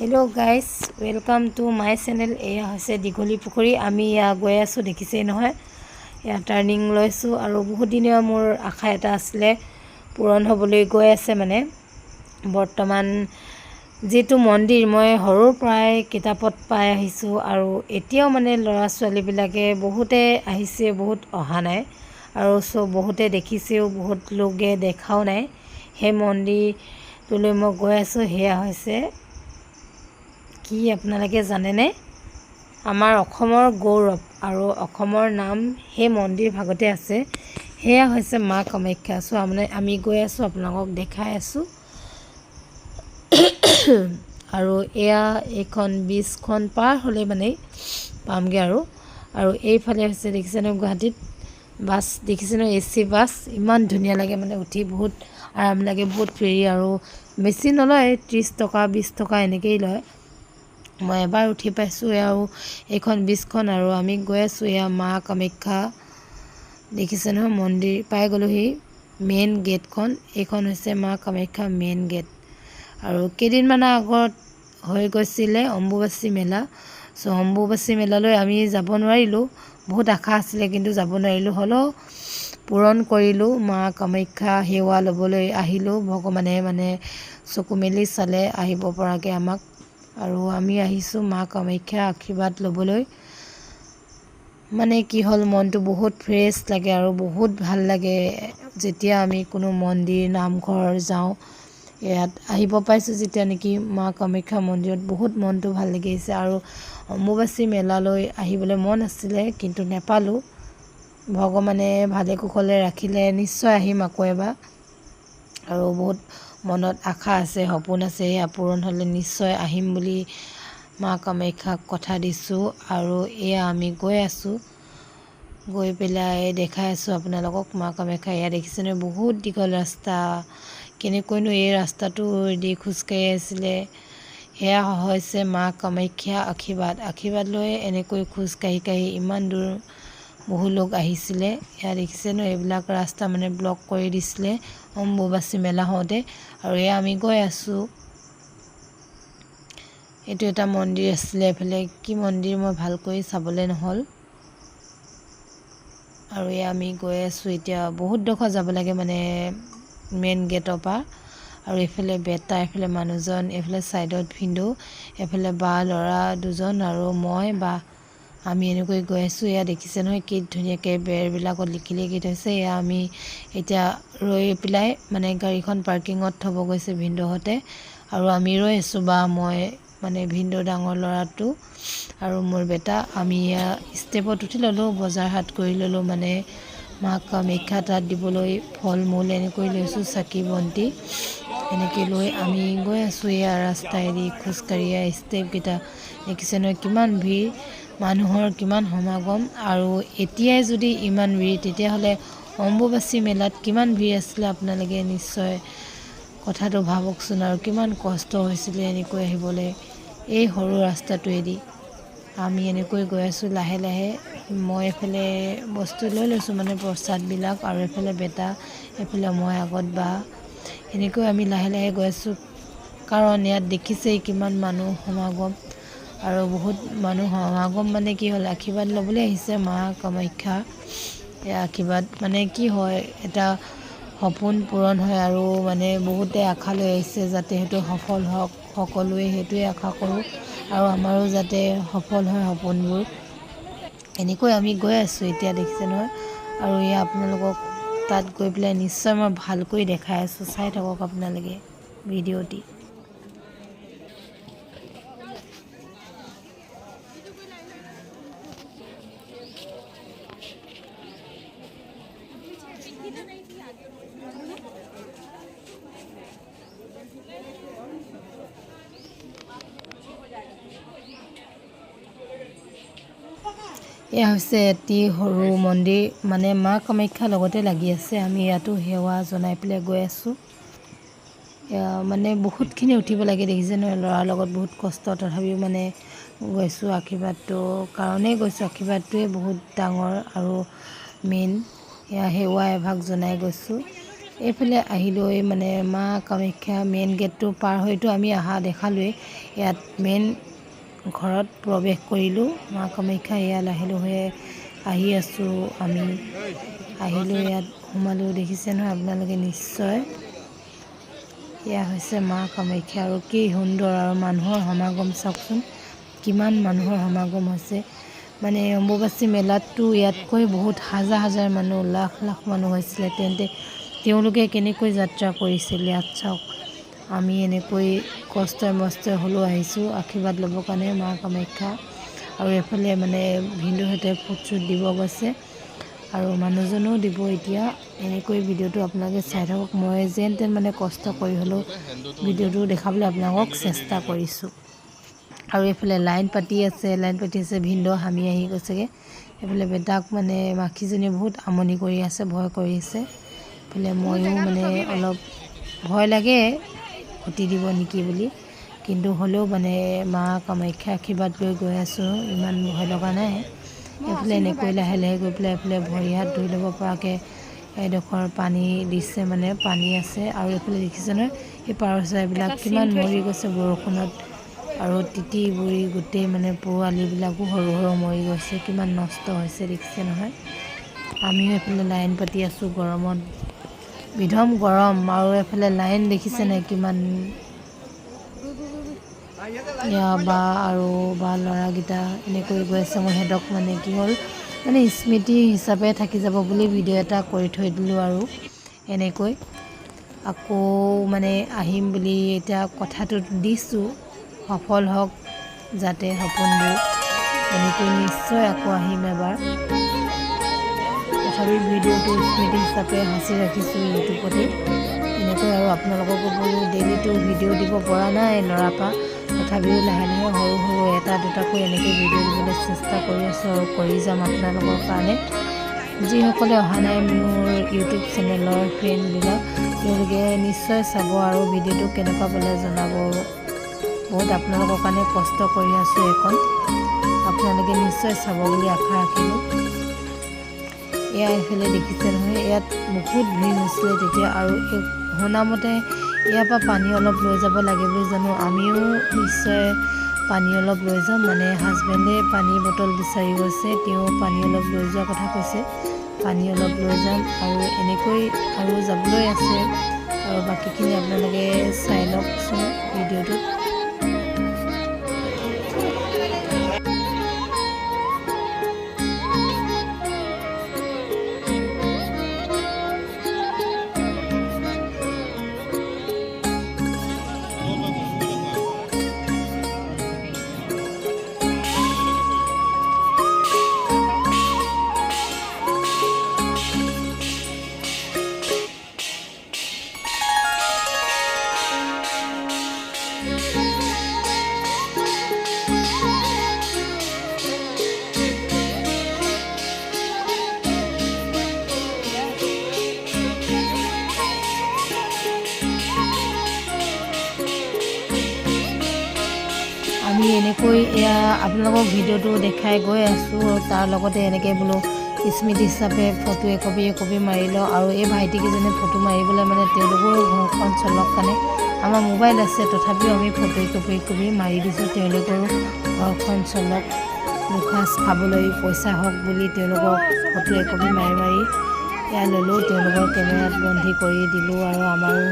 Hello' guys, welcome to my channel. এয়া হৈছে দীঘলী পুখুৰী। আমি এয়া গৈ আছোঁ, দেখিছেই নহয়। এয়া টাৰ্ণিং লৈছোঁ আৰু বহুত দিনীয়া মোৰ আশা এটা আছিলে, পূৰণ হ'বলৈ গৈ আছে। মানে বৰ্তমান যিটো মন্দিৰ মই সৰুৰ পৰাই কিতাপত পাই আহিছোঁ আৰু এতিয়াও মানে ল'ৰা ছোৱালীবিলাকে বহুতে আহিছে, বহুত অহা নাই আৰু বহুতে দেখিছেও, বহুত লোকে দেখাও নাই। সেই মন্দিৰটোলৈ মই গৈ আছোঁ। সেয়া হৈছে কি আপোনালোকে জানেনে? আমাৰ অসমৰ গৌৰৱ আৰু অসমৰ নাম সেই মন্দিৰ ভাগতে আছে। সেয়া হৈছে মা কামাখ্যা। আমি গৈ আছোঁ, আপোনালোকক দেখাই আছোঁ। আৰু এইখন ব্ৰিজখন পাৰ হ'লে মানে পামগৈ আৰু এইফালে হৈছে, দেখিছেনে গুৱাহাটীত বাছ, দেখিছেনে AC বাছ। ইমান ধুনীয়া লাগে, মানে উঠি বহুত আৰাম লাগে, বহুত ফ্ৰী আৰু বেছি নলয়, 30 টকা 20 টকা এনেকৈয়ে লয়। মই এবাৰ উঠি পাইছোঁ আৰু এইখন ব্ৰিজখন, আৰু আমি গৈ আছোঁ এয়া মা কামাখ্যা। দেখিছে নহয়, মন্দিৰ পাই গ'লোহি। মেইন গেটখন, এইখন হৈছে মা কামাখ্যা মেইন গেট। আৰু কেইদিনমানৰ আগত হৈ গৈছিলে অম্বুবাচী মেলা। অম্বুবাচী মেলালৈ আমি যাব নোৱাৰিলোঁ, বহুত আশা আছিলে কিন্তু যাব নোৱাৰিলোঁ। হ'লেও পূৰণ কৰিলোঁ। মা কামাখ্যা সেৱা ল'বলৈ আহিলোঁ। ভগৱানে মানে চকু মেলি চালে আহিব পৰাকৈ আমাক, আৰু আমি আহিছোঁ মা কামাখ্যা আশীৰ্বাদ ল'বলৈ। মানে কি হ'ল, মনটো বহুত ফ্ৰেছ লাগে আৰু বহুত ভাল লাগে যেতিয়া আমি কোনো মন্দিৰ নামঘৰ যাওঁ। ইয়াত আহিব পাইছোঁ যেতিয়া নেকি মা কামাখ্যা মন্দিৰত, বহুত মনটো ভাল লাগিছে। আৰু অম্বুবাচী মেলালৈ আহিবলৈ মন আছিলে কিন্তু নেপালোঁ। ভগৱানে ভালে কুশলে ৰাখিলে, নিশ্চয় আহিম আকৌ এবাৰ। আৰু বহুত মনত আশা আছে, সপোন আছে, সেয়া পূৰণ হ'লে নিশ্চয় আহিম বুলি মা কামাখ্যাক কথা দিছোঁ। আৰু এয়া আমি গৈ আছোঁ, গৈ পেলাই দেখাই আছোঁ আপোনালোকক মা কামাখ্যা। এয়া দেখিছেনে, বহুত দীঘল ৰাস্তা। কেনেকৈনো এই ৰাস্তাটো দি খোজকাঢ়ি আছিলে। সেয়া হৈছে মা কামাখ্যা আশীৰ্বাদ লৈ এনেকৈ খোজকাঢ়ি ইমান দূৰ বহু লোক আহিছিলে। এয়া দেখিছেনো, এইবিলাক ৰাস্তা মানে ব্লক কৰি দিছিলে অম্বুবাচী মেলা হওঁতে। আৰু এয়া আমি গৈ আছোঁ। এইটো এটা মন্দিৰ আছিলে, এইফালে কি মন্দিৰ মই ভালকৈ চাবলৈ নহ'ল। আৰু এয়া আমি গৈ আছোঁ এতিয়া। বহুত ডোখৰ যাব লাগে মানে মেইন গেটৰ পৰা। আৰু এইফালে বেটা, এইফালে মানুহজন, এইফালে ছাইডত ভিনদেউ, এইফালে বা ল'ৰা দুজন আৰু মই বা আমি এনেকৈ গৈ আছোঁ। এয়া দেখিছে নহয়, কি ধুনীয়াকৈ বেৰবিলাকত লিখি থৈছে। এয়া আমি এতিয়া ৰৈ পেলাই মানে গাড়ীখন পাৰ্কিঙত থ'ব গৈছে ভিনদেউহঁতে, আৰু আমি ৰৈ আছোঁ। বা মই মানে ভিনদেউ ডাঙৰ ল'ৰাটো আৰু মোৰ বেটা, আমি ষ্টেপত উঠি ল'লোঁ, বজাৰ হাট কৰি ল'লোঁ। মানে মা কামাখ্যা তাত দিবলৈ ফল মূল এনেকৈ লৈছোঁ, চাকি বন্তি এনেকৈ লৈ আমি গৈ আছোঁ। এয়া ৰাস্তাইদি খোজকাঢ়ি ষ্টেপকেইটা দেখিছে নহয়, কিমান ভিৰ, মানুহৰ কিমান সমাগম। আৰু এতিয়াই যদি ইমান ভিৰ, তেতিয়াহ'লে অম্বুবাচী মেলাত কিমান ভিৰ আছিলে আপোনালোকে নিশ্চয় কথাটো ভাবকচোন। আৰু কিমান কষ্ট হৈছিলে এনেকৈ আহিবলৈ এই সৰু ৰাস্তাটোৱেদি। আমি এনেকৈ গৈ আছোঁ লাহে লাহে। মই এইফালে বস্তু লৈ লৈছোঁ, মানে প্ৰসাদবিলাক, আৰু এইফালে বেটা, এইফালে মই আগত বা, এনেকৈ আমি লাহে লাহে গৈ আছোঁ। কাৰণ ইয়াত দেখিছেই কিমান মানুহ সমাগম, আৰু বহুত মানুহ সমাগম মানে কি হ'ল, আশীৰ্বাদ ল'বলৈ আহিছে মা কামাখ্যা। এই আশীৰ্বাদ মানে কি হয়, এটা সপোন পূৰণ হয়। আৰু মানে বহুতে আশা লৈ আহিছে যাতে সেইটো সফল হওক, সকলোৱে সেইটোৱে আশা কৰোঁ, আৰু আমাৰো যাতে সফল হয় সপোনবোৰ। এনেকৈ আমি গৈ আছোঁ এতিয়া, দেখিছে নহয়। আৰু এয়া আপোনালোকক তাত গৈ পেলাই নিশ্চয় মই ভালকৈ দেখাই আছোঁ, চাই থাকক আপোনালোকে ভিডিঅ'টি। এয়া হৈছে এটি সৰু মন্দিৰ, মানে মা কামাখ্যাৰ লগতে লাগি আছে। আমি ইয়াতো সেৱা জনাই পেলাই গৈ আছোঁ। এয়া মানে বহুতখিনি উঠিব লাগে, দেখিছে নহয়, ল'ৰাৰ লগত বহুত কষ্ট, তথাপিও মানে গৈছোঁ। আশীৰ্বাদটোৰ কাৰণেই গৈছোঁ, আশীৰ্বাদটোৱে বহুত ডাঙৰ আৰু মেইন। এয়া সেৱা এভাগ জনাই গৈছোঁ। এইফালে আহিলৈ মানে মা কামাখ্যা মেইন গেটটো পাৰ হৈতো আমি অহা দেখালোৱেই। ইয়াত মেইন ঘৰত প্ৰৱেশ কৰিলোঁ মা কামাখ্যা। ইয়াত আহিলোঁ হৈ আহি আছোঁ আমি, আহিলোঁ ইয়াত সোমালোঁ। দেখিছে নহয় আপোনালোকে নিশ্চয়। এয়া হৈছে মা কামাখ্যা আৰু কি সুন্দৰ আৰু মানুহৰ সমাগম চাওকচোন, কিমান মানুহৰ সমাগম হৈছে। মানে অম্বুবাচী মেলাততো ইয়াতকৈ বহুত হাজাৰ হাজাৰ মানুহ, লাখ লাখ মানুহ হৈছিলে। তেওঁলোকে কেনেকৈ যাত্ৰা কৰিছিল ইয়াত চাওক। আমি এনেকৈ কষ্টই মষ্টই হ'লেও আহিছোঁ আশীৰ্বাদ ল'বৰ কাৰণে মা কামাখ্যা। আৰু এফালে মানে ভিনদেউহঁতে ফুট চুট দিব গৈছে আৰু মানুহজনেও দিব এতিয়া। এনেকৈ ভিডিঅ'টো আপোনালোকে চাই থাকক। মই যেন তেন মানে কষ্ট কৰি হ'লেও ভিডিঅ'টো দেখাবলৈ আপোনালোকক চেষ্টা কৰিছোঁ। আৰু এইফালে লাইন পাতি আছে ভিনদেউ হামি আহি গৈছেগৈ। এইফালে বেটাক মানে মাখীজনীয়ে বহুত আমনি কৰি আছে, ভয় কৰি আছে। এইফালে ময়ো মানে অলপ ভয় লাগে খুটি দিব নেকি বুলি, কিন্তু হ'লেও মানে মা কামাখ্যা আশীৰ্বাদ লৈ গৈ আছোঁ, ইমান ভয় লগা নাই। এইফালে এনেকৈ লাহে লাহে গৈ পেলাই এইফালে ভৰি হাত ধুই ল'ব পৰাকৈ এডোখৰ পানী দিছে, মানে পানী আছে। আৰু এইফালে দেখিছে নহয় এই পাৰ চৰাইবিলাক কিমান মৰি গৈছে বৰষুণত, আৰু তিতি বুৰি গোটেই মানে পোৱালিবিলাকো সৰু সৰু মৰি গৈছে, কিমান নষ্ট হৈছে দেখিছে নহয়। আমিও এইফালে লাইন পাতি আছোঁ গৰমত, বিধম গৰম। আৰু এইফালে লাইন দেখিছে নাই কিমান। বা আৰু বা ল'ৰাকেইটা এনেকৈ গৈ আছে। মই সিহঁতক মানে কি হ'ল মানে স্মৃতি হিচাপে থাকি যাব বুলি ভিডিঅ' এটা কৰি থৈ দিলোঁ। আৰু এনেকৈ আকৌ মানে আহিম বুলি এতিয়া কথাটো দিছোঁ, সফল হওক যাতে সপোনবোৰ। এনেকৈ নিশ্চয় আকৌ আহিম এবাৰ। তথাপি ভিডিঅ'টো স্মৃতি হিচাপে সাঁচি ৰাখিছোঁ ইউটিউবতে। এনেকৈ আৰু আপোনালোককো বোলো ডেইলিটো ভিডিঅ' দিব পৰা নাই ল'ৰাৰ পৰা, তথাপিও লাহে লাহে সৰু সৰু এটা দুটাকৈ এনেকৈ ভিডিঅ' দিবলৈ চেষ্টা কৰি আছোঁ আৰু কৰি যাম আপোনালোকৰ কাৰণে। যিসকলে অহা নাই মোৰ ইউটিউব চেনেলৰ ফ্ৰেণ্ডবিলাক, তেওঁলোকে নিশ্চয় চাব আৰু ভিডিঅ'টো কেনেকুৱা পালে জনাব। বহুত আপোনালোকৰ কাৰণে কষ্ট কৰি আছোঁ এইখন, আপোনালোকে নিশ্চয় চাব বুলি আশা ৰাখিলোঁ। এয়া এইফালে দেখিছে নহয়, ইয়াত বহুত ভিৰ হৈছিলে তেতিয়া। আৰু শুনামতে ইয়াৰ পৰা পানী অলপ লৈ যাব লাগে বুলি জানো, আমিও নিশ্চয় পানী অলপ লৈ যাম। মানে হাজবেণ্ডে পানী বটল বিচাৰি গৈছে, তেওঁ পানী অলপ লৈ যোৱাৰ কথা কৈছে, পানী অলপ লৈ যাম। আৰু এনেকৈ আৰু যাবলৈ আছে, আৰু বাকীখিনি আপোনালোকে চাই লওকচোন ভিডিঅ'টোত। আমি এনেকৈ এয়া আপোনালোকক ভিডিঅ'টো দেখাই গৈ আছোঁ, তাৰ লগতে এনেকৈ বোলো স্মৃতি হিচাপে ফটো একপি মাৰি লওঁ। আৰু এই ভাইটিকেইজনে ফটো মাৰিবলৈ মানে তেওঁলোকৰো ঘৰখন চলক কাৰণে আমাৰ মোবাইল আছে, তথাপিও আমি ফটো একপি মাৰি দিছোঁ, তেওঁলোকৰো ঘৰখন চলক, দুসাঁজ খাবলৈ পইচা হওক বুলি তেওঁলোকক ফটো একপি মাৰি এয়া ল'লোঁ, তেওঁলোকৰ কেমেৰাত বন্দী কৰি দিলোঁ। আৰু আমাৰো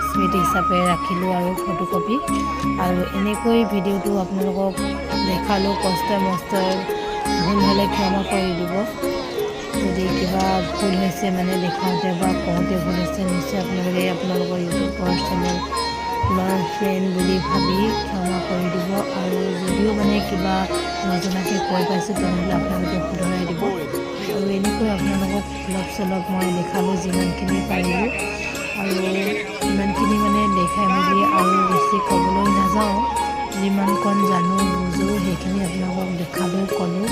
স্মৃতি হিচাপে ৰাখিলোঁ আৰু ফটোকপি। আৰু এনেকৈ ভিডিঅ'টো আপোনালোকক দেখালোঁ, কষ্টই মষ্টই ভুল হ'লে ক্ষমা কৰি দিব। যদি কিবা ভুল হৈছে মানে দেখাওঁতে বা কওঁতে ভুল হৈছে, নিশ্চয় আপোনালোকে আপোনালোকৰ ইউটিউবৰ চেনেলৰ ফ্ৰেণ্ড বুলি ভাবি ক্ষমা কৰি দিব। আৰু যদিও মানে কিবা নজনাকৈ কৈ পাইছোঁ তেনেহ'লে আপোনালোকে শুধৰাই দিব। আৰু এনেকৈ আপোনালোকক অলপ চলপ মই দেখালোঁ যিমানখিনি পাৰিলোঁ, আৰু ইমানখিনি মানে দেখাই মেলি আৰু বেছি ক'বলৈ নাযাওঁ, যিমানকণ জানো বুজোঁ সেইখিনি আপোনালোকক দেখালোঁ, ক'লোঁ।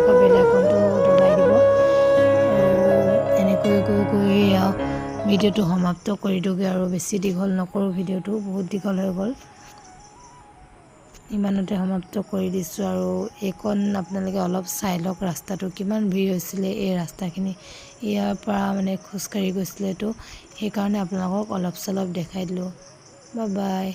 থকা বেল আইকনটো দবাই দিব আৰু এনেকৈ গৈ ভিডিঅ'টো সমাপ্ত কৰি দিওঁগৈ আৰু বেছি দীঘল নকৰোঁ ভিডিঅ'টো বহুত দীঘল হৈ গ'ল ইমানতে সমাপ্ত কৰি দিছোঁ আৰু এইকণ আপোনালোকে অলপ চাই লওক ৰাস্তাটো কিমান ভিৰ হৈছিলে এই ৰাস্তাখিনি ইয়াৰ পৰা মানে খোজকাঢ়ি গৈছিলেতো সেইকাৰণে আপোনালোকক অলপ চলপ দেখাই দিলোঁ বাই বাই